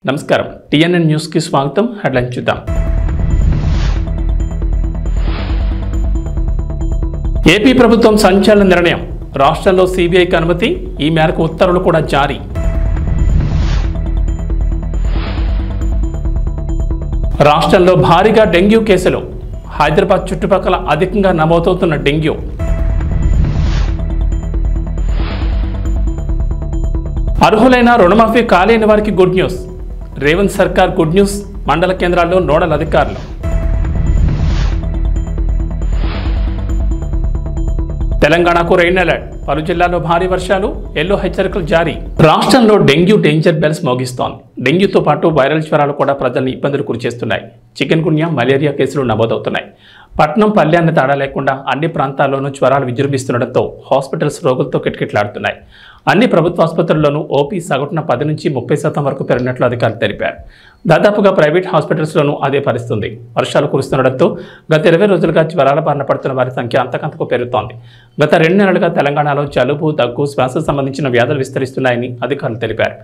నమస్కారం TNN news కి స్వాగతం. హెడ్లైన్ చూద్దాం. ఏపీ ప్రభుత్వం సంచలన నిర్ణయం. రాష్ట్రంలో సిబిఐకి అనుమతి. ఈ మేరకు ఉత్తర్వులు కూడా జారీ. రాష్ట్రంలో భారీగా డెంగ్యూ కేసులు. హైదరాబాద్ చుట్టుపక్కల అధికంగా నమోదవుతున్న డెంగ్యూ. అర్హులైన రుణమాఫీ కాలేని వారికి గుడ్ న్యూస్. రేవంత్ సర్కార్ గుడ్ న్యూస్. మండల కేంద్రాల్లో నోడల్ అధికారులు. తెలంగాణకు రెయిన్ అలర్ట్. పలు జిల్లాల్లో భారీ వర్షాలు. ఎల్లో హెచ్చరికలు జారీ. రాష్ట్రంలో డెంగ్యూ డేంజర్ బెల్స్ మోగిస్తోంది. డెంగ్యూతో పాటు వైరల్ జ్వరాలు కూడా ప్రజల్ని ఇబ్బందులు గురిచేస్తున్నాయి. చికెన్ గున్యా, మలేరియా కేసులు నమోదవుతున్నాయి. పట్నం పల్లె అన్న తేడా లేకుండా అన్ని ప్రాంతాల్లోనూ జ్వరాలు విజృంభిస్తుండటంతో హాస్పిటల్స్ రోగులతో కిటకిటలాడుతున్నాయి. అన్ని ప్రభుత్వ ఆసుపత్రుల్లోనూ ఓపీ సగటున 10 నుంచి 30% వరకు పెరిగినట్లు అధికారులు తెలిపారు. దాదాపుగా ప్రైవేట్ హాస్పిటల్స్లోనూ అదే పరిస్థితుంది. వర్షాలు కురుస్తుండటంతో గత 20 రోజులుగా జ్వరాల బారిన పడుతున్న వారి సంఖ్య అంతకంతకు పెరుగుతోంది. గత 2 నెలలుగా తెలంగాణలో జలుబు, దగ్గు, శ్వాస సంబంధించిన వ్యాధులు విస్తరిస్తున్నాయని అధికారులు తెలిపారు.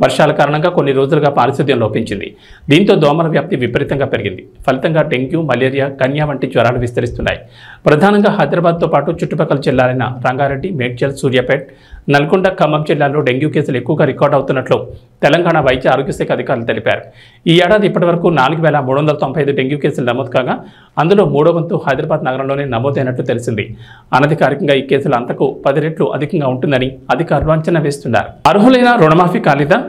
వర్షాల కారణంగా కొన్ని రోజులుగా పారిశుద్ధ్యం లోపించింది. దీంతో దోమల వ్యాప్తి విపరీతంగా పెరిగింది. ఫలితంగా డెంగ్యూ, మలేరియా, కన్యా వంటి జ్వరాలు విస్తరిస్తున్నాయి. ప్రధానంగా హైదరాబాద్తో పాటు చుట్టుపక్కల జిల్లాలైన రంగారెడ్డి, మేడ్చల్, సూర్యాపేట్, నల్గొండ, ఖమ్మం జిల్లాల్లో డెంగ్యూ కేసులు ఎక్కువగా రికార్డు అవుతున్నట్లు తెలంగాణ వైద్య ఆరోగ్య శాఖ అధికారులు తెలిపారు. ఈ ఏడాది ఇప్పటివరకు 4,395 డెంగ్యూ కేసులు నమోదు కాగా అందులో 3వ వంతు హైదరాబాద్ నగరంలోనే నమోదైనట్లు తెలిసింది. అనధికారికంగా ఈ కేసులు అంతకు 10 రెట్లు అధికంగా ఉంటుందని అధికారులు అంచనా వేస్తున్నారు. అర్హులైన రుణమాఫీ కాలేదా?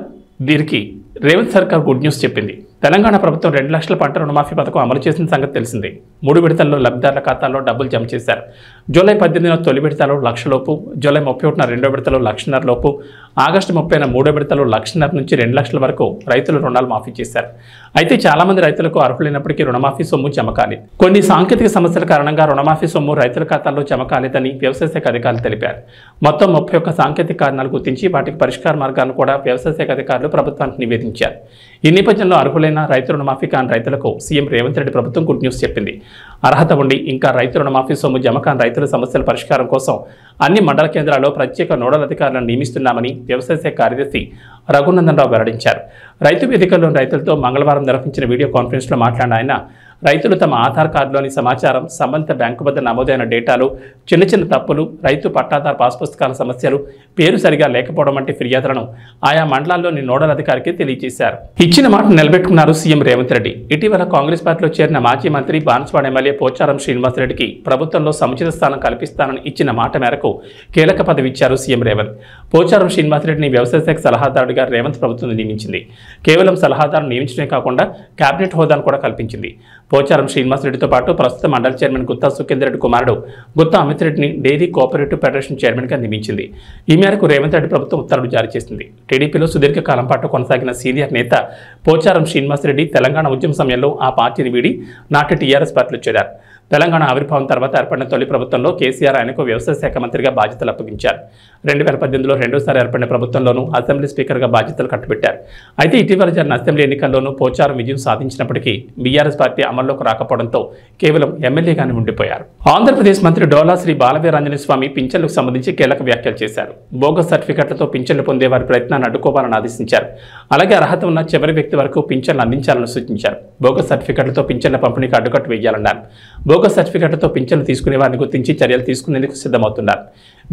దీనికి రేవంత్ సర్కార్ గుడ్ న్యూస్ చెప్పింది. తెలంగాణ ప్రభుత్వం 2 లక్షల పంట రుణమాఫీ పథకం అమలు చేసిన సంగతి తెలిసిందే. 3 విడతల్లో లబ్ధిదారుల ఖాతాల్లో డబ్బులు జమ చేశారు. జూలై 18న తొలి విడతలో 1,00,000 లోపు, జూలై 31న 2వ విడతలో 1,50,000 లోపు, ఆగస్టు 30న 3వ విడతలో 1,50,000 నుంచి 2 లక్షల వరకు రైతులు రుణాలు మాఫీ చేశారు. అయితే చాలా మంది రైతులకు అర్హులైనప్పటికీ రుణమాఫీ సొమ్ము జమ కాలేదు. కొన్ని సాంకేతిక సమస్యల కారణంగా రుణమాఫీ సొమ్ము రైతుల ఖాతాల్లో జమ కాలేదని వ్యవసాయ శాఖ అధికారులు తెలిపారు. మొత్తం 31 సాంకేతిక కారణాలు గుర్తించి వాటికి పరిష్కార మార్గాలను కూడా వ్యవసాయ శాఖ అధికారులు ప్రభుత్వానికి నివేదించారు. ఈ నేపథ్యంలో అర్హులైన రైతు రుణమాఫీ కాని రైతులకు సీఎం రేవంత్ రెడ్డి ప్రభుత్వం గుడ్ న్యూస్ చెప్పింది. అర్హత ఉండి ఇంకా రైతు రుణమాఫీ సొమ్ము జమ కాని రైతుల సమస్యల పరిష్కారం కోసం అన్ని మండల కేంద్రాల్లో ప్రత్యేక నోడల్ అధికారులను నియమిస్తున్నామని వ్యవసాయ శాఖ కార్యదర్శి రఘునందన్ రావు వెల్లడించారు. రైతు వేదికల్లోని రైతులతో మంగళవారం నిర్వహించిన వీడియో కాన్ఫరెన్స్లో మాట్లాడిన ఆయన రైతులు తమ ఆధార్ కార్డులోని సమాచారం, సంబంధిత బ్యాంకు వద్ద నమోదైన డేటాలు, చిన్న చిన్న తప్పులు, రైతు పట్టాదారు పాస్ పుస్తకాల సమస్యలు, పేరు సరిగా లేకపోవడం వంటి ఫిర్యాదులను ఆయా మండలాల్లోని నోడల్ అధికారికి తెలియజేశారు. ఇచ్చిన మాట నిలబెట్టుకున్నారు సీఎం రేవంత్ రెడ్డి. ఇటీవల కాంగ్రెస్ పార్టీలో చేరిన మాజీ మంత్రి బాన్స్వాడ ఎమ్మెల్యే పోచారం శ్రీనివాసరెడ్డికి ప్రభుత్వంలో సముచిత స్థానం కల్పిస్తానని ఇచ్చిన మాట మేరకు కీలక పదవి ఇచ్చారు సీఎం రేవంత్. పోచారం శ్రీనివాసరెడ్డిని వ్యవసాయ శాఖ సలహాదారుడిగా రేవంత్ ప్రభుత్వం నియమించింది. కేవలం సలహాదారు నియమించడమే కాకుండా కేబినెట్ హోదాను కూడా కల్పించింది. పోచారం శ్రీనివాసరెడ్డితో పాటు ప్రస్తుత మండలి చైర్మన్ గుత్తా సుఖేందర్ రెడ్డి కుమారుడు గుత్తా అమిత్ రెడ్డిని డైరీ కోఆపరేటివ్ ఫెడరేషన్ చైర్మన్గా నియమించింది. ఈ మేరకు రేవంత్ రెడ్డి ప్రభుత్వం ఉత్తర్వులు జారీ చేసింది. టీడీపీలో సుదీర్ఘకాలం పాటు కొనసాగిన సీనియర్ నేత పోచారం శ్రీనివాసరెడ్డి తెలంగాణ ఉద్యమ సమయంలో ఆ పార్టీని వీడి నాటి టీఆర్ఎస్ పార్టీలో చేరారు. తెలంగాణ ఆవిర్భావం తర్వాత ఏర్పడిన తొలి ప్రభుత్వంలో కేసీఆర్ ఆయనకు వ్యవసాయ శాఖ మంత్రిగా బాధ్యతలు అప్పగించారు. 2018లో రెండోసారి ఏర్పడిన ప్రభుత్వంలోనూ అసెంబ్లీ స్పీకర్గా బాధ్యతలు కట్టబెట్టారు. అయితే ఇటీవల జరిగిన అసెంబ్లీ ఎన్నికల్లోనూ పోచారం విజయం సాధించినప్పటికీ బీఆర్ఎస్ పార్టీ అమల్లోకి రాకపోవడంతో కేవలం ఎమ్మెల్యేగానే ఉండిపోయారు. ఆంధ్రప్రదేశ్ మంత్రి డోలా శ్రీ బాలవీరాంజనేయ స్వామి పింఛన్లకు సంబంధించి కీలక వ్యాఖ్యలు చేశారు. బోగస్ సర్టిఫికెట్లతో పింఛన్లు పొందే వారి ప్రయత్నాన్ని అడ్డుకోవాలని ఆదేశించారు. అలాగే అర్హత ఉన్న చివరి వ్యక్తి వరకు పింఛన్లు అందించాలని సూచించారు. బోగస్ సర్టిఫికెట్లతో పింఛన్ల పంపిణీకి అడ్డుకట్టు వేయాలన్నారు. బోగస్ సర్టిఫికెట్లతో పింఛన్లు తీసుకునే వారిని గుర్తించి చర్యలు తీసుకునేందుకు సిద్ధమవుతున్నారు.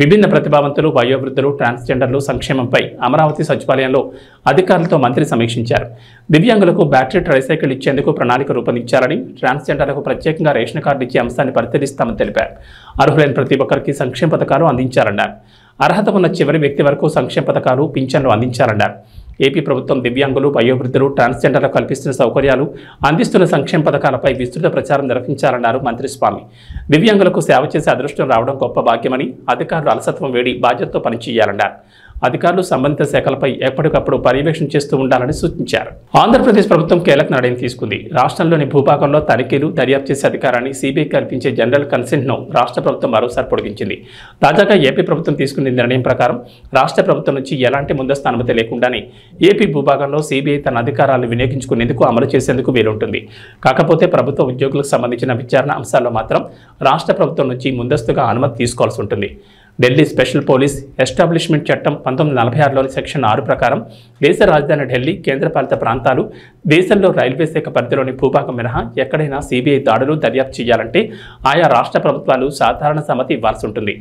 విభిన్న ప్రతిభావంతులు, వయోవృద్ధులు, ట్రాన్స్జెండర్లు సంక్షేమంపై అమరావతి సచివాలయంలో అధికారులతో మంత్రి సమీక్షించారు. దివ్యాంగులకు బ్యాటరీ ట్రైసైకిల్ ఇచ్చేందుకు ప్రణాళిక రూపొందించారని, ట్రాన్స్జెండర్లకు ప్రత్యేకంగా రేషన్ కార్డు ఇచ్చే అంశాన్ని పరిశీలిస్తామని తెలిపారు. అర్హులైన ప్రతి ఒక్కరికి సంక్షేమ పథకాలు అందించారన్నారు. అర్హత ఉన్న చివరి వ్యక్తి వరకు సంక్షేమ పథకాలు, పింఛన్లు అందించారన్నారు. ఏపీ ప్రభుత్వం దివ్యాంగులు, వయోవృద్ధులు, ట్రాన్స్జెండర్లకు కల్పిస్తున్న సౌకర్యాలు, అందిస్తున్న సంక్షేమ పథకాలపై విస్తృత ప్రచారం నిర్వహించారన్నారు మంత్రి స్వామి. దివ్యాంగులకు సేవ చేసే అదృష్టం రావడం గొప్ప భాగ్యమని, అధికారులు అలసత్వం వేడి బాధ్యతతో పనిచేయాలన్నారు. అధికారులు సంబంధిత శాఖలపై ఎప్పటికప్పుడు పర్యవేక్షణ చేస్తూ ఉండాలని సూచించారు. ఆంధ్రప్రదేశ్ ప్రభుత్వం కీలక నిర్ణయం తీసుకుంది. రాష్ట్రంలోని భూభాగంలో తనిఖీలు, దర్యాప్తు చేసే అధికారాన్ని సీబీఐకి కల్పించే జనరల్ కన్సెంట్ను రాష్ట్ర ప్రభుత్వం మరోసారి పొడిగించింది. తాజాగా ఏపీ ప్రభుత్వం తీసుకున్న నిర్ణయం ప్రకారం రాష్ట్ర ప్రభుత్వం నుంచి ఎలాంటి ముందస్తు అనుమతి లేకుండానే ఏపీ భూభాగంలో సీబీఐ తన అధికారాలను వినియోగించుకునేందుకు, అమలు చేసేందుకు వీలుంటుంది. కాకపోతే ప్రభుత్వ ఉద్యోగులకు సంబంధించిన విచారణ అంశాల్లో మాత్రం రాష్ట్ర ప్రభుత్వం నుంచి ముందస్తుగా అనుమతి తీసుకోవాల్సి ఉంటుంది. ఢిల్లీ స్పెషల్ పోలీస్ ఎస్టాబ్లిష్మెంట్ చట్టం 1946లోని సెక్షన్ 6 ప్రకారం దేశ రాజధాని ఢిల్లీ, కేంద్రపాలిత ప్రాంతాలు, దేశంలో రైల్వే శాఖ పరిధిలోని భూభాగం మినహా ఎక్కడైనా సిబిఐ దాడులు దర్యాప్తు చేయాలంటే ఆయా రాష్ట్ర ప్రభుత్వాలు సాధారణ సమ్మతి ఇవ్వాల్సి ఉంటుంది.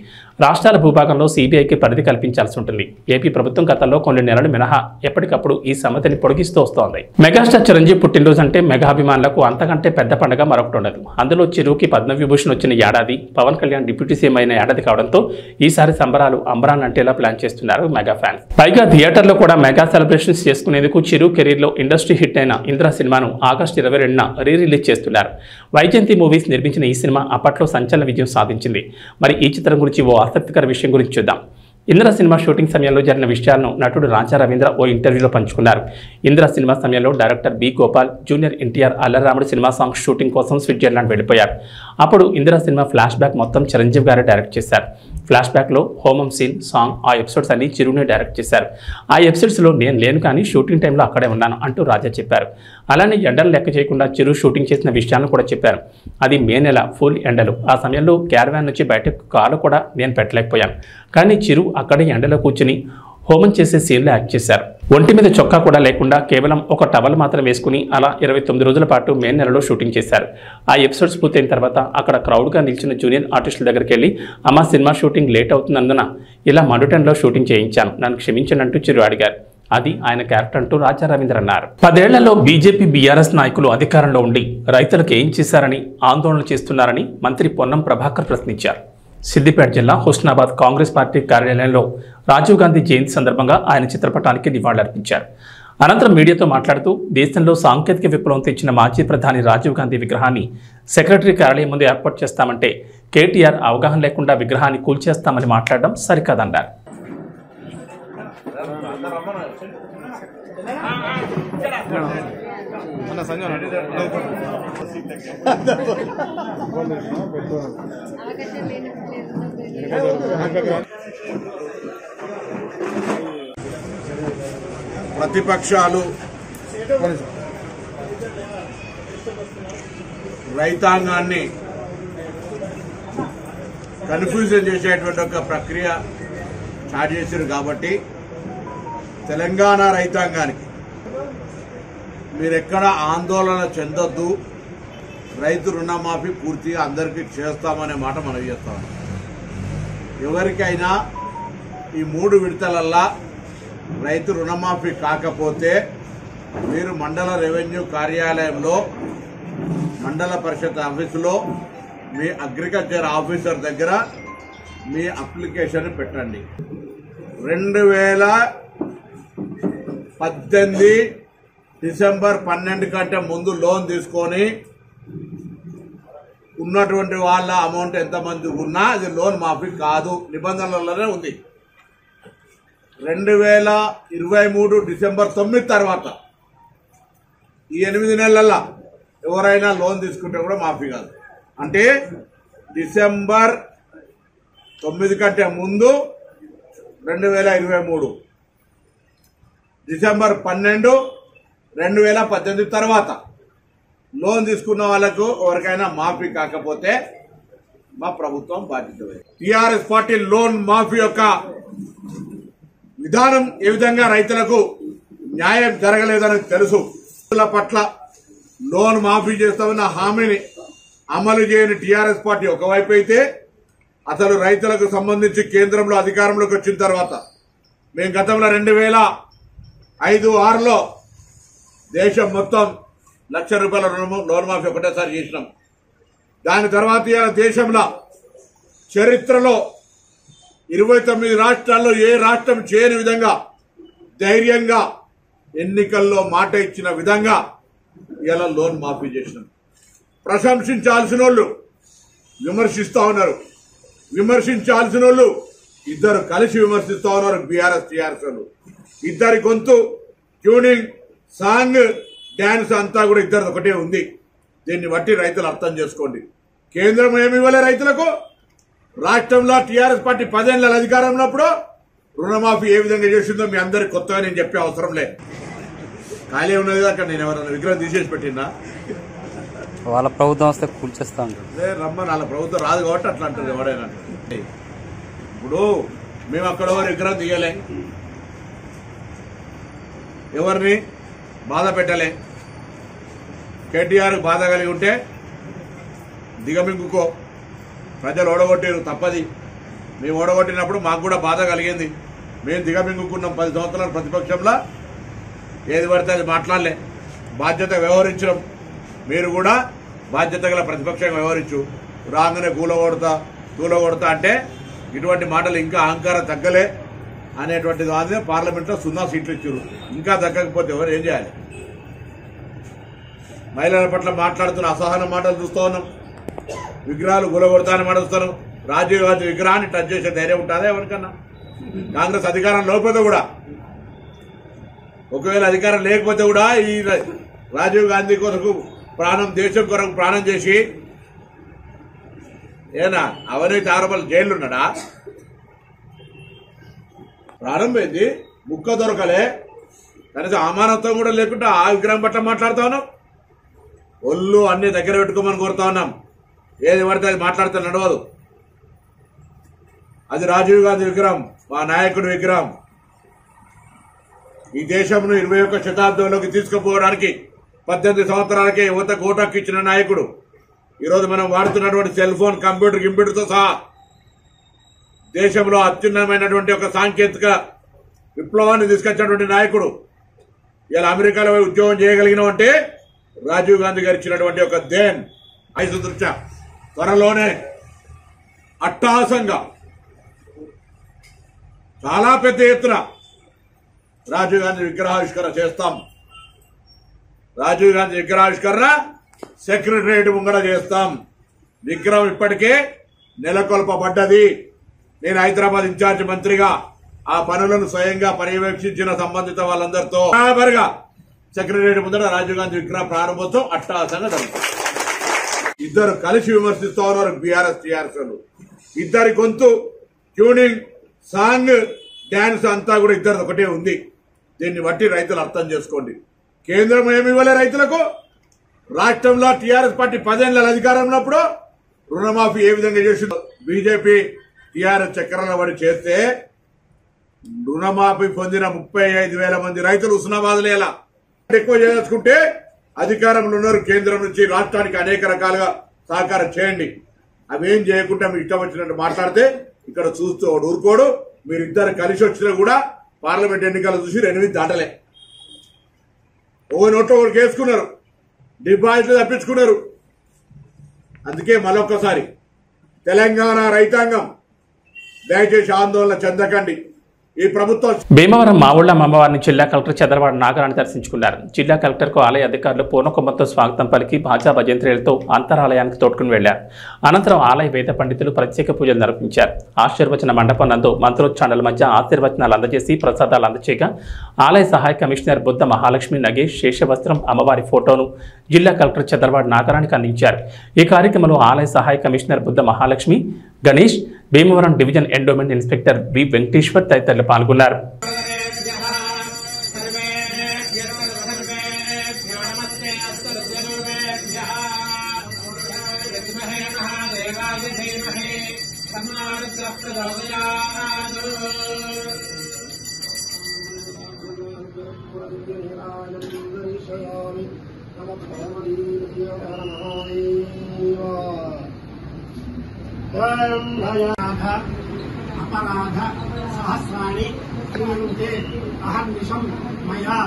రాష్ట్రాల భూభాగంలో సిబిఐకి పరిధి కల్పించాల్సి ఉంటుంది. ఏపీ ప్రభుత్వం గతంలో కొన్ని నెలలు మినహా ఎప్పటికప్పుడు ఈ సమ్మతిని పొడిగిస్తూ వస్తోంది. మెగాస్టార్ చిరంజీవి పుట్టినరోజు అంటే మెగా అభిమానులకు అంతకంటే పెద్ద పండుగ మరొకటి ఉండదు. అందులో చిరుకి పద్మవిభూషణ్ వచ్చిన ఏడాది, పవన్ కళ్యాణ్ డిప్యూటీ సీఎం అయిన ఏడాది కావడంతో ఈసారి సంబరాలు అంబరాన్ అంటేలా ప్లాన్ చేస్తున్నారు మెగా ఫ్యాన్స్. పైగా థియేటర్లో కూడా మెగా సెలబ్రేషన్స్ చేసుకునేందుకు చిరు కెరీర్లో ఇండస్ట్రీ హిట్ అయిన ఇంద్ర సినిమాను ఆగస్టు 22న రిలీజ్ చేస్తున్నారు. వైజయంతి మూవీస్ నిర్మించిన ఈ సినిమా అప్పట్లో సంచలన విజయం సాధించింది. మరి ఈ చిత్రం గురించి ఓ ఆసక్తికర విషయం గురించి చూద్దాం. ఇంద్ర సినిమా షూటింగ్ సమయంలో జరిగిన విషయాలను నటుడు రాజా రవీంద్ర ఓ ఇంటర్వ్యూలో పంచుకున్నారు. ఇంద్ర సినిమా సమయంలో director B Gopal, junior NTR, Allari Ramudu సినిమా సాంగ్ షూటింగ్ కోసం స్విట్జర్లాండ్ వెళ్ళిపోయారు. అప్పుడు ఇంద్ర సినిమా ఫ్లాష్ బ్యాక్ మొత్తం చిరంజీవి గారే డైరెక్ట్ చేశారు. ఫ్లాష్ బ్యాక్లో హోమం సీన్, సాంగ్, ఆ ఎపిసోడ్స్ అన్ని చిరునే డైరెక్ట్ చేశారు. ఆ ఎపిసోడ్స్లో నేను లేను కానీ షూటింగ్ టైంలో అక్కడే ఉన్నాను అంటూ రాజా చెప్పారు. అలానే ఎండలు లెక్క చేయకుండా చిరు షూటింగ్ చేసిన విషయాలను కూడా చెప్పారు. అది మే నెల, ఫుల్ ఎండలు. ఆ సమయంలో క్యారవాన్ నుంచి బయటకు కాలు కూడా నేను పెట్టలేకపోయాను. కానీ చిరు అక్కడే ఎండలో కూర్చుని హోమం చేసే సీన్లో యాక్ట్ చేశారు. ఒంటి మీద చొక్కా కూడా లేకుండా కేవలం ఒక టవల్ మాత్రం వేసుకుని అలా 29 రోజుల పాటు మే నెలలో షూటింగ్ చేశారు. ఆ ఎపిసోడ్స్ పూర్తయిన తర్వాత అక్కడ క్రౌడ్గా నిలిచిన జూనియర్ ఆర్టిస్టుల దగ్గరికి వెళ్ళి, అమ్మ సినిమా షూటింగ్ లేట్ అవుతున్నందున ఇలా మండుటెన్లో షూటింగ్ చేయించాను, నన్ను క్షమించనంటూ చిరు అడిగారు. అది ఆయన క్యారెక్టర్ అంటూ రాజా రవీంద్ర అన్నారు. 10 ఏళ్లలో బీజేపీ, బీఆర్ఎస్ నాయకులు అధికారంలో ఉండి రైతులకు ఏం చేశారని ఆందోళన చేస్తున్నారని మంత్రి పొన్నం ప్రభాకర్ ప్రశ్నించారు. సిద్దిపేట జిల్లా హుస్నాబాద్ కాంగ్రెస్ పార్టీ కార్యాలయంలో రాజీవ్ గాంధీ జయంతి సందర్భంగా ఆయన చిత్రపటానికి నివాళులర్పించారు. అనంతరం మీడియాతో మాట్లాడుతూ, దేశంలో సాంకేతిక విప్లవం తెచ్చిన మాజీ ప్రధాని రాజీవ్ గాంధీ విగ్రహాన్ని సెక్రటరీ కార్యాలయం ముందు ఏర్పాటు చేస్తామంటే కేటీఆర్ అవగాహన లేకుండా విగ్రహాన్ని కూల్చేస్తామని మాట్లాడడం సరికాదన్నారు. ప్రతిపక్షాలు రైతాంగాన్ని కన్ఫ్యూజన్ చేసేటువంటి ఒక ప్రక్రియ స్టార్ట్ చేశారు. కాబట్టి తెలంగాణ రైతాంగానికి మీరెక్కడ ఆందోళన చెందొద్దు, రైతు రుణమాఫీ పూర్తిగా అందరికీ చేస్తామనే మాట మనం చేస్తాం. ఎవరికైనా ఈ 3 విడతలల్లా రైతు రుణమాఫీ కాకపోతే మీరు మండల రెవెన్యూ కార్యాలయంలో, మండల పరిషత్ ఆఫీసులో, మీ అగ్రికల్చర్ ఆఫీసర్ దగ్గర మీ అప్లికేషన్ పెట్టండి. 2018 డిసెంబర్ 12 కంటే ముందు లోన్ తీసుకొని ఉన్నటువంటి వాళ్ళ అమౌంట్ ఎంతమంది ఉన్నా అది లోన్ మాఫీ కాదు, నిబంధనలలోనే ఉంది. 2023 డిసెంబర్ 9 తర్వాత ఈ 8 నెలల్లో ఎవరైనా లోన్ తీసుకుంటే కూడా మాఫీ కాదు. అంటే డిసెంబర్ 9 కంటే ముందు 2023, డిసెంబర్ 12 2018 తర్వాత లోన్ తీసుకున్న వాళ్లకు ఎవరికైనా మాఫీ కాకపోతే మా ప్రభుత్వం బాధ్యత. టీఆర్ఎస్ పార్టీ లోన్ మాఫీ యొక్క విధానం ఏ విధంగా రైతులకు న్యాయం జరగలేదని తెలుసు. రైతుల పట్ల లోన్ మాఫీ చేస్తామన్న హామీని అమలు చేయని టీఆర్ఎస్ పార్టీ ఒకవైపు అయితే, అసలు రైతులకు సంబంధించి కేంద్రంలో అధికారంలోకి వచ్చిన తర్వాత మేము గతంలో 2005-6లో దేశం మొత్తం ₹1,00,000 లోన్ మాఫీ ఒకటేసారి చేసినాం. దాని తర్వాత దేశంలో చరిత్రలో 29 రాష్ట్రాల్లో ఏ రాష్ట్రం చేయని విధంగా ధైర్యంగా ఎన్నికల్లో మాట ఇచ్చిన విధంగా ఇలా లోన్ మాఫీ చేసినాం. ప్రశంసించాల్సిన వాళ్ళు విమర్శిస్తా ఉన్నారు, విమర్శించాల్సిన వాళ్ళు ఇద్దరు కలిసి విమర్శిస్తా ఉన్నారు. బీఆర్ఎస్ టీఆర్ఎస్ వాళ్ళు ఇద్దరి గొంతు, ట్యూనింగ్, సాంగ్, డ్యాన్స్ అంతా కూడా ఇద్దరు ఒకటే ఉంది. దీన్ని బట్టి రైతులు అర్థం చేసుకోండి. కేంద్రం ఏమి ఇవ్వలే రైతులకు. రాష్ట్రంలో టీఆర్ఎస్ పార్టీ 10 ఏళ్ల అధికారంలో ఉన్నప్పుడు రుణమాఫీ ఏ విధంగా చేసిందో మీ అందరికి కొత్తగా నేను చెప్పే అవసరం లేదు. ఖాళీ ఉన్నది అక్కడ నేను ఎవరైనా విగ్రహం తీసేసి పెట్టినా వాళ్ళ ప్రభుత్వం వస్తే కూల్చేస్తా ఉంటారు. రమ్మని వాళ్ళ ప్రభుత్వం రాదు కాబట్టి అట్లా అంటారు ఎవడైనా. ఇప్పుడు మేము అక్కడ విగ్రహం దిగలే, ఎవరిని బాధ పెట్టలే. కేటీఆర్ బాధ కలిగి ఉంటే దిగమింగుకో, ప్రజలు ఓడగొట్టారు తప్పది. మేము ఓడగొట్టినప్పుడు మాకు కూడా బాధ కలిగింది. మేము దిగమింగుకున్నాం 10 సంవత్సరాలు ప్రతిపక్షంలో, ఏది పడితే అది మాట్లాడలే, బాధ్యత వ్యవహరించడం. మీరు కూడా బాధ్యత గల ప్రతిపక్షంగా వ్యవహరించు. రాగానే కూలగొడతా అంటే ఇటువంటి మాటలు ఇంకా అహంకారం తగ్గలే అనేటువంటి దాని పార్లమెంట్లో 0 సీట్లు ఇచ్చారు. ఇంకా తగ్గకపోతే ఎవరు ఏం చేయాలి? మహిళల పట్ల మాట్లాడుతున్న అసహన మాటలు చూస్తూ ఉన్నాం. విగ్రహాలు కూలగొడతానని మాట చూస్తున్నాం. రాజీవ్ గాంధీ విగ్రహాన్ని టచ్ చేసే ధైర్యం ఉంటుందా ఎవరికన్నా? కాంగ్రెస్ అధికారం లేకపోతే కూడా, ఒకవేళ అధికారం లేకపోతే కూడా ఈ రాజీవ్ గాంధీ కొరకు దేశం కొరకు ప్రాణం చేసి ఏనా అవినీతి ఆరోపణలు జైలు ఉన్నాడా? ప్రాణం పోయింది, ముక్క దొరకలే, కనీసం అమానత్వం కూడా లేకుండా ఆ విగ్రహం పట్ల మాట్లాడుతాను. ఒళ్ళు అన్ని దగ్గర పెట్టుకోమని కోరుతా ఉన్నాం. ఏది పడితే అది మాట్లాడితే నడవదు. అది రాజీవ్ గాంధీ విగ్రహం, మా నాయకుడి విగ్రహం. ఈ దేశంను 21వ శతాబ్దంలోకి తీసుకుపోవడానికి 18 సంవత్సరాలకే యువతకు ఓటు ఇచ్చిన నాయకుడు. ఈరోజు మనం వాడుతున్నటువంటి సెల్ ఫోన్, కంప్యూటర్తో సహా దేశంలో అత్యున్నతమైనటువంటి ఒక సాంకేతిక విప్లవాన్ని తీసుకొచ్చినటువంటి నాయకుడు. ఇలా అమెరికాలో ఉద్యోగం చేయగలిగినామంటే రాజీవ్ గాంధీ గారు ఇచ్చినటువంటి ఒక దేన్ ఐదు దృష్ట్యా త్వరలోనే అట్టహాసంగా చాలా పెద్ద ఎత్తున రాజీవ్ గాంధీ విగ్రహావిష్కరణ చేస్తాం. రాజీవ్ గాంధీ విగ్రహావిష్కరణ సెక్రటరియట్ ముంగడ చేస్తాం. విగ్రహం ఇప్పటికే నెలకొల్పబడ్డది. నేను హైదరాబాద్ ఇన్ఛార్జ్ మంత్రిగా ఆ పనులను స్వయంగా పర్యవేక్షించిన సంబంధిత వాళ్ళందరితో బరాబర్గా సెక్రటరియట్ ముందర రాజీవ్ గాంధీ విగ్రహ ప్రారంభోత్సవం అట్టహాసంగా జరుగుతుంది. ఇద్దరు కలిసి విమర్శిస్తూ ఉన్నారు బీఆర్ఎస్ టీఆర్ఎస్. ఇద్దరి గొంతు, ట్యూనింగ్, సాంగ్, డాన్స్ అంతా కూడా ఇద్దరు ఒకటే ఉంది. దీన్ని బట్టి రైతులు అర్థం చేసుకోండి. కేంద్రం ఏమి ఇవ్వలే రైతులకు. రాష్ట్రంలో టీఆర్ఎస్ పార్టీ 10 ఏళ్ల అధికారంలో ఉన్నప్పుడు రుణమాఫీ ఏ విధంగా చేసిందో బీజేపీ టీఆర్ఎస్ చక్రంలో పడి చేస్తే రుణమాఫీ పొందిన 35,000 మంది రైతులు హుస్నాబాద్లో ఎలా ఎక్కువ చేసుకుంటే అధికారంలో ఉన్నారు. కేంద్రం నుంచి రాష్ట్రానికి అనేక రకాలుగా సహకారం చేయండి. అవేం చేయకుండా మీరు ఇష్టం వచ్చినట్టు మాట్లాడితే ఇక్కడ చూస్తూ ఊరుకోడు. మీరిద్దరు కలిసి వచ్చినా కూడా పార్లమెంట్ ఎన్నికలు చూసి 8 దాటలే. ఓ నోట్లో ఒకరికి వేసుకున్నారు, డిపాజిట్లు తప్పించుకున్నారు. అందుకే మరొకసారి తెలంగాణ రైతాంగం దయచేసి ఆందోళన చెందకండి. ఈ ప్రభుత్వం భీమవరం మావుళ్ల అమ్మవారిని జిల్లా కలెక్టర్ చంద్రబాబు నాగరాణి దర్శించుకున్నారు. జిల్లా కలెక్టర్కు ఆలయ అధికారులు పూర్ణకుంభంతో స్వాగతం పలికి భాజా భజంత్రీలతో అంతరాలయానికి తోడ్కొని వెళ్లారు. అనంతరం ఆలయ వేద పండితులు ప్రత్యేక పూజలు నిర్వహించారు. ఆశీర్వచన మండపం నందు మంత్రోచ్చారణల మధ్య ఆశీర్వచనాలు అందజేసి ప్రసాదాలు అందచేయగా ఆలయ సహాయ కమిషనర్ బుద్ధ మహాలక్ష్మి నగేష్ శేషవస్త్రం అమ్మవారి ఫోటోను జిల్లా కలెక్టర్ చంద్రబాబు నాగరానికి అందించారు. ఈ కార్యక్రమంలో ఆలయ సహాయ commissioner Buddha Mahalakshmi, Ganesh, Bhimavaram division endowment inspector వి వెంకటేశ్వర్ తదితరులు పాల్గొన్నారు. अपराध सहस्राणि क्रियन्ते अहर्निशं मया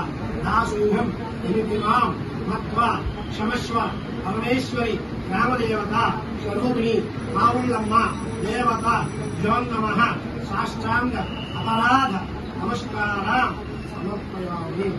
दासूहं निमित्तिमां मत्वा क्षमस्व परमेश्वरी रामदेवता स्वरूपिणी मावुल्लम्म देवता जो नमः साष्टांग अपराध नमस्कारां समर्पयामि.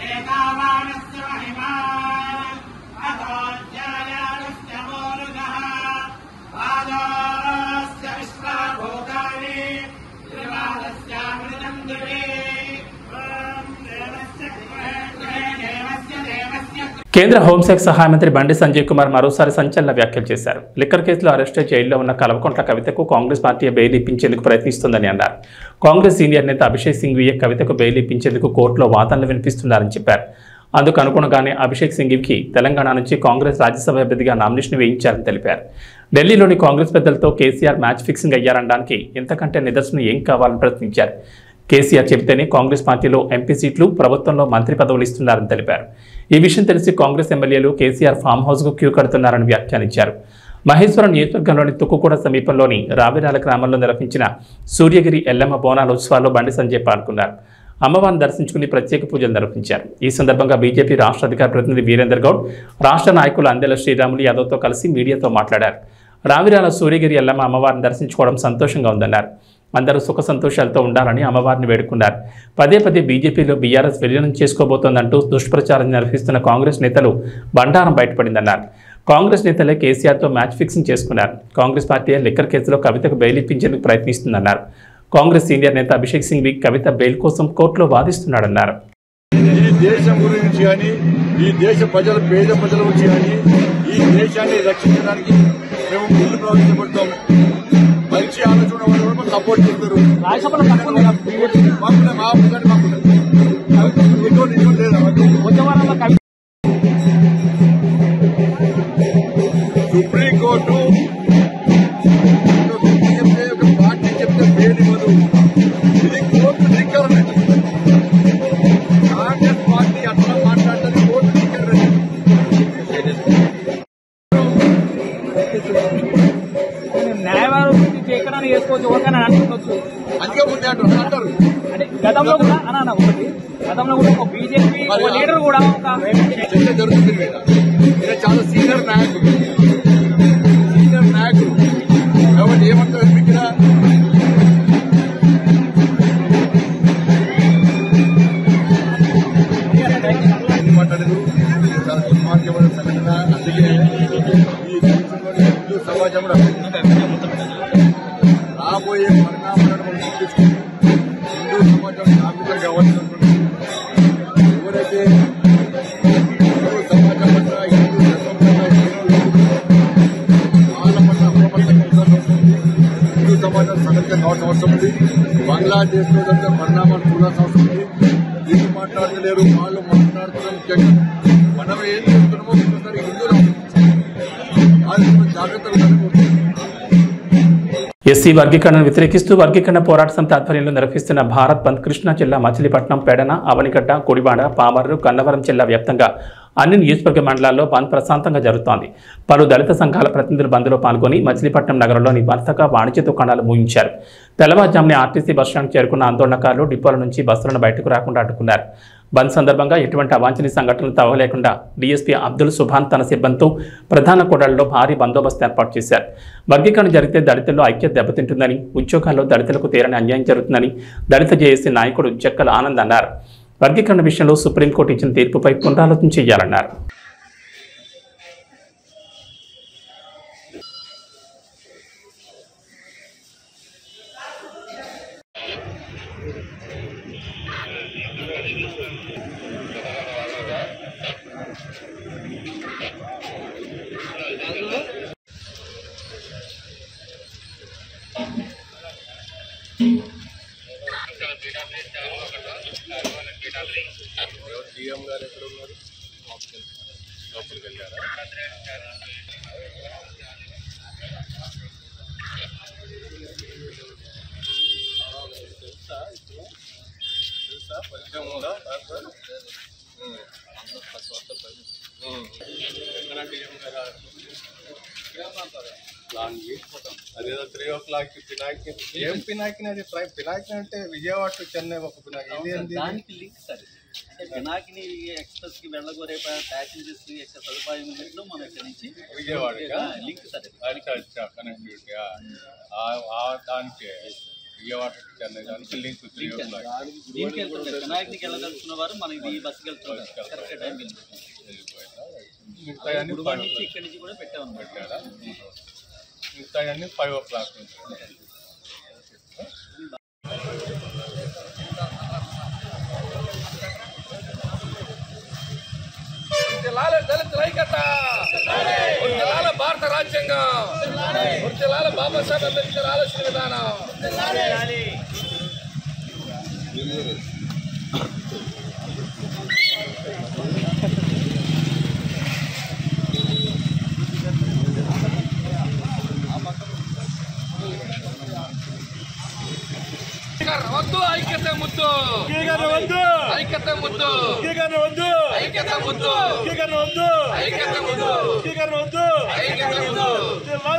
ఏతావానస్య మహిమా అథోజ్యాయానస్య కేంద్ర హోంశాఖ సహాయ మంత్రి బండి సంజయ్ కుమార్ మరోసారి సంచలన వ్యాఖ్యలు చేశారు. లిక్కర్ కేసులో అరెస్టు జైల్లో ఉన్న కల్వకుంట్ల కవితకు కాంగ్రెస్ పార్టీ బెయిల్ ఇప్పించేందుకు ప్రయత్నిస్తోందని అన్నారు. కాంగ్రెస్ సీనియర్ నేత అభిషేక్ సింఘ్వీ కవితకు బెయిల్ ఇప్పించేందుకు కోర్టులో వాదనలు వినిపిస్తున్నారని చెప్పారు. అందుకు అనుగుణంగానే అభిషేక్ సింఘ్వీకి తెలంగాణ నుంచి కాంగ్రెస్ రాజ్యసభ అభ్యర్థిగా నామినేషన్ వేయించారని తెలిపారు. ఢిల్లీలోని కాంగ్రెస్ పెద్దలతో కేసీఆర్ మ్యాచ్ ఫిక్సింగ్ అయ్యారనడానికి ఇంతకంటే నిదర్శనం ఏం కావాలని ప్రశ్నించారు. కేసీఆర్ చెబితేనే కాంగ్రెస్ పార్టీలో ఎంపీ సీట్లు, ప్రభుత్వంలో మంత్రి పదవులు ఇస్తున్నారని తెలిపారు. ఈ విషయం తెలిసి కాంగ్రెస్ ఎమ్మెల్యేలు కేసీఆర్ ఫామ్ హౌస్కు క్యూ కడుతున్నారని వ్యాఖ్యానించారు. మహేశ్వరం నియోజకవర్గంలోని తుక్కుగూడ సమీపంలోని రావిరాల గ్రామంలో నిర్వహించిన సూర్యగిరి ఎల్లమ్మ బోనాల ఉత్సవాల్లో బండి సంజయ్ పాల్గొన్నారు. అమ్మవారిని దర్శించుకుని ప్రత్యేక పూజలు నిర్వహించారు. ఈ సందర్భంగా బీజేపీ రాష్ట్ర అధికార ప్రతినిధి వీరేందర్ గౌడ్, రాష్ట్ర నాయకులు అందెల శ్రీరాములు యాదవ్తో కలిసి మీడియాతో మాట్లాడారు. రావిరాల సూర్యగిరి ఎల్లమ్మ అమ్మవారిని దర్శించుకోవడం సంతోషంగా ఉందన్నారు. అందరూ సుఖ సంతోషాలతో ఉండాలని అమ్మవారిని వేడుకున్నారు. పదే పదే బీజేపీలో బీఆర్ఎస్ విలీనం చేసుకోబోతోందంటూ దుష్ప్రచారం నిర్వహిస్తున్న కాంగ్రెస్ నేతలు బండారం బయటపడిందన్నారు. కాంగ్రెస్ నేతలే కేసీఆర్తో మ్యాచ్ ఫిక్సింగ్ చేసుకున్నారు. కాంగ్రెస్ పార్టీ లిక్కర్ కేసులో కవితకు బెయిల్ ఇప్పించేందుకు ప్రయత్నిస్తుందన్నారు. కాంగ్రెస్ సీనియర్ నేత అభిషేక్ సింఘ్వీ కవిత బెయిల్ కోసం కోర్టులో వాదిస్తున్నాడన్నారు. ఈ దేశం గురించి కానీ, ఈ దేశ ప్రజల పేద ప్రజల గురించి కానీ, ఈ దేశాన్ని రక్షించడానికి మేము ముందు ప్రవర్తించబడతాం. మంచి ఆలోచన వాళ్ళు కూడా సపోర్ట్ చేస్తారు. సుప్రీంకోర్టు చెప్తే ఒక పార్టీ చెప్తే బెయిల్ ఇవ్వదు. ఇది కోర్టు ధిక్కరణ. కాంగ్రెస్ పార్టీ అట్లా మాట్లాడుతుంది, కోర్టు ధిక్కరణ. న్యాయవాదం చేయకరాని చేసుకోవచ్చు, ఎవరికైనా అనుకోవచ్చు. అందుకే ముందే అంటారు. అంటే గతంలో కూడా ఒకటి గతంలో కూడా ఒక బీజేపీ లీడర్ కూడా ఒక చర్చ జరుగుతుంది మీద ఈయన చాలా సీనియర్ నాయకుడు కాబట్టి ఏమంటారు అనిపించినా మాట్లాడదు. చాలా దుర్మార్గమైన సంఘటన. అందుకే ఈ దేశంలో హిందూ సమాజంలో రాబోయే పరిణామాలను మనం గుర్తించుకుంటూ హిందూ సమాజం జాగృతం కావాల్సినటువంటి ఎవరైతే హిందూ సమాజం పట్ల, హిందూ ధర్మం పట్ల, వాళ్ళ పట్ల అప్రమత్తంగా ఉండాల్సిన అవసరం ఉంది. హిందూ సమాజం సంఘటితం కావాల్సిన అవసరం ఉంది. బంగ్లాదేశ్ లో దగ్గర పరిణామాలు చూడాల్సిన అవసరం ఉంది. వీళ్ళు మాట్లాడలేరు, వాళ్ళు మాట్లాడుతున్నారు. ముఖ్యంగా మనం ఏం చేస్తున్నామో ఒకసారి హిందువులు అది జాగ్రత్తగా ఉండాలి. ఎస్సీ వర్గీకరణను వ్యతిరేకిస్తూ వర్గీకరణ పోరాట సమితి ఆధ్వర్యంలో నిర్వహిస్తున్న భారత్ బంద్ కృష్ణా జిల్లా మచిలీపట్నం, పెడన, అవనిగడ్డ, కొడివాడ, పామర్రు, గన్నవరం జిల్లా వ్యాప్తంగా అన్ని నియోజకవర్గ మండలాల్లో బంద్ ప్రశాంతంగా జరుగుతోంది. పలు దళిత సంఘాల ప్రతినిధులు బంద్లో పాల్గొని మచిలీపట్నం నగరంలోని వర్తక, వాణిజ్య దుకాణాలు మూయించారు. తెల్లవారుజామునే ఆర్టీసీ బస్టాండ్ చేరుకున్న ఆందోళనకారులు డిపోల నుంచి బస్సులను బయటకు రాకుండా అడ్డుకున్నారు. బంద్ సందర్భంగా ఎటువంటి అవాంఛనీయ సంఘటనలు తవ్వలేకుండా డీఎస్పీ అబ్దుల్ సుభాన్ తన సిబ్బందితో ప్రధాన కూడళ్లలో భారీ బందోబస్తు ఏర్పాటు చేశారు. వర్గీకరణ జరిగితే దళితుల్లో ఐక్యత దెబ్బతింటుందని, ఉద్యోగాల్లో దళితులకు తీరని అన్యాయం జరుగుతుందని దళిత జేఏసీ నాయకుడు జక్కల ఆనంద్ అన్నారు. వర్గీకరణ విషయంలో సుప్రీంకోర్టు ఇచ్చిన తీర్పుపై పునరాలోచన చేయాలన్నారు. సీఎం గారు ఎక్కడ ఉన్నారు? లోపలికి వెళ్ళారా? తెలుసా పరిచయం ఉందా? ఎక్కడ సీఎం గారు ప్లాన్ చేసిపోతాం. అదేదో 3 o'clock పినాకి. ఏం పినాకిని? అది పినాకిని అంటే విజయవాడ టు చెన్నై ఒక పినాకి. ఇది దానికి లింక్ సార్. అంటే పినాకిని ఎక్స్ప్రెస్ కి వెళ్ళగోరే ప్యాసింజర్స్ కి యొక్క సదుపాయం ఉన్నట్లు మనం ఇక్కడ నుంచి విజయవాడ లింక్ సార్. అచ్చా కనెక్టివిటీ దానికి విజయవాడ టు చెన్నై దానికి లింక్. 3 o'clock దీనికి వెళ్తుంటారు. పినాకినికి వెళ్ళదలుచుకున్న వారు మనకి ఈ బస్సుకి వెళ్తుంటారు. కరెక్ట్ టైం వెళ్ళిపోతాం. గుడివాడ నుంచి ఇక్కడి నుంచి కూడా పెట్టామని పెట్టారా? మిగతాయన్నీ 5 o'clock నుంచి. लाल దళితుల ఐక్యత, వర్ధిల్లాల భారత రాజ్యాంగం, వర్ధిల్లాల బాబాసాహెబ్ అంబేద్కర్ ఆలోచన విధానం. వద్దు ఐక్యత ముద్దు, ఐక్యత ముద్దు, ఐక్యత ముద్దు, ఐక్యత ముద్దు, ఐక్యత ముద్దు.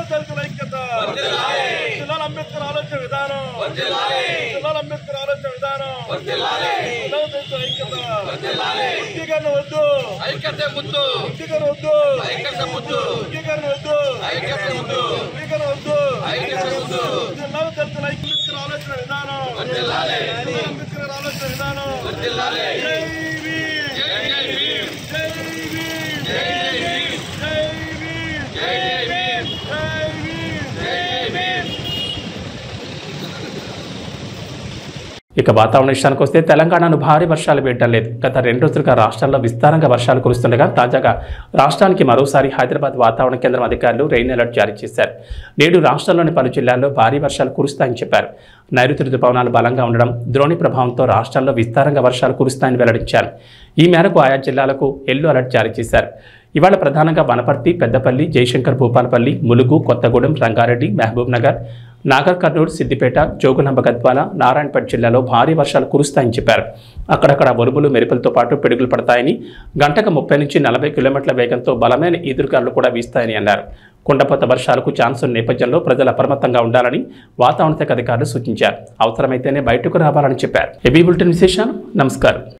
దళితుల ఐక్యత, అంబేద్కర్ ఆలోచన విధానం, అంబేద్కర్ ఆలోచన విధానం, దళితుల ఐక్యత, వద్దు ఐక్యత ముద్దు, వద్దు ఐక్యత ముద్దు, వద్దు ఐక్యత ముద్దు, వద్దు ఐక్యత ముద్దు. దళితుల ఐక్యత ఆలోచన విధానం, అంబేద్కర్ ఆలోచన విధానం. జై భీమ్, జై భీమ్, జై భీమ్, జై భీమ్, జై భీమ్, జై భీమ్, జై భీమ్, జై భీమ్. ఇక వాతావరణ విషయానికి వస్తే తెలంగాణను భారీ వర్షాలు వేయడం లేదు. గత 2 రోజులుగా రాష్ట్రాల్లో విస్తారంగా వర్షాలు కురుస్తుండగా తాజాగా రాష్ట్రానికి మరోసారి హైదరాబాద్ వాతావరణ కేంద్రం అధికారులు రెయిన్ అలర్ట్ జారీ చేశారు. నేడు రాష్ట్రంలోని పలు జిల్లాల్లో భారీ వర్షాలు కురుస్తాయని చెప్పారు. నైరుతి రుతుపవనాలు బలంగా ఉండడం, ద్రోణి ప్రభావంతో రాష్ట్రాల్లో విస్తారంగా వర్షాలు కురుస్తాయని వెల్లడించారు. ఈ మేరకు ఆయా జిల్లాలకు ఎల్లో అలర్ట్ జారీ చేశారు. ఇవాళ ప్రధానంగా వనపర్తి, పెద్దపల్లి, జయశంకర్, భూపాలపల్లి, ములుగు, కొత్తగూడెం, రంగారెడ్డి, మహబూబ్ నగర్, నాగర్ కర్నూలు, సిద్దిపేట, జోగులాంబ గద్వాల, నారాయణపేట జిల్లాలో భారీ వర్షాలు కురుస్తాయని చెప్పారు. అక్కడక్కడ ఉరుములు, మెరుపులతో పాటు పిడుగులు పడతాయని, గంటకు 30 నుంచి 40 కిలోమీటర్ల వేగంతో బలమైన ఈదురుగాలులు కూడా వీస్తాయని అన్నారు. కుండపోత వర్షాలకు ఛాన్స్ ఉన్న నేపథ్యంలో ప్రజలు అప్రమత్తంగా ఉండాలని వాతావరణ శాఖ అధికారులు సూచించారు. అవసరమైతేనే బయటకు రావాలని చెప్పారు. ఏబీ బులెటిన్ విశేషాలు. నమస్కారం.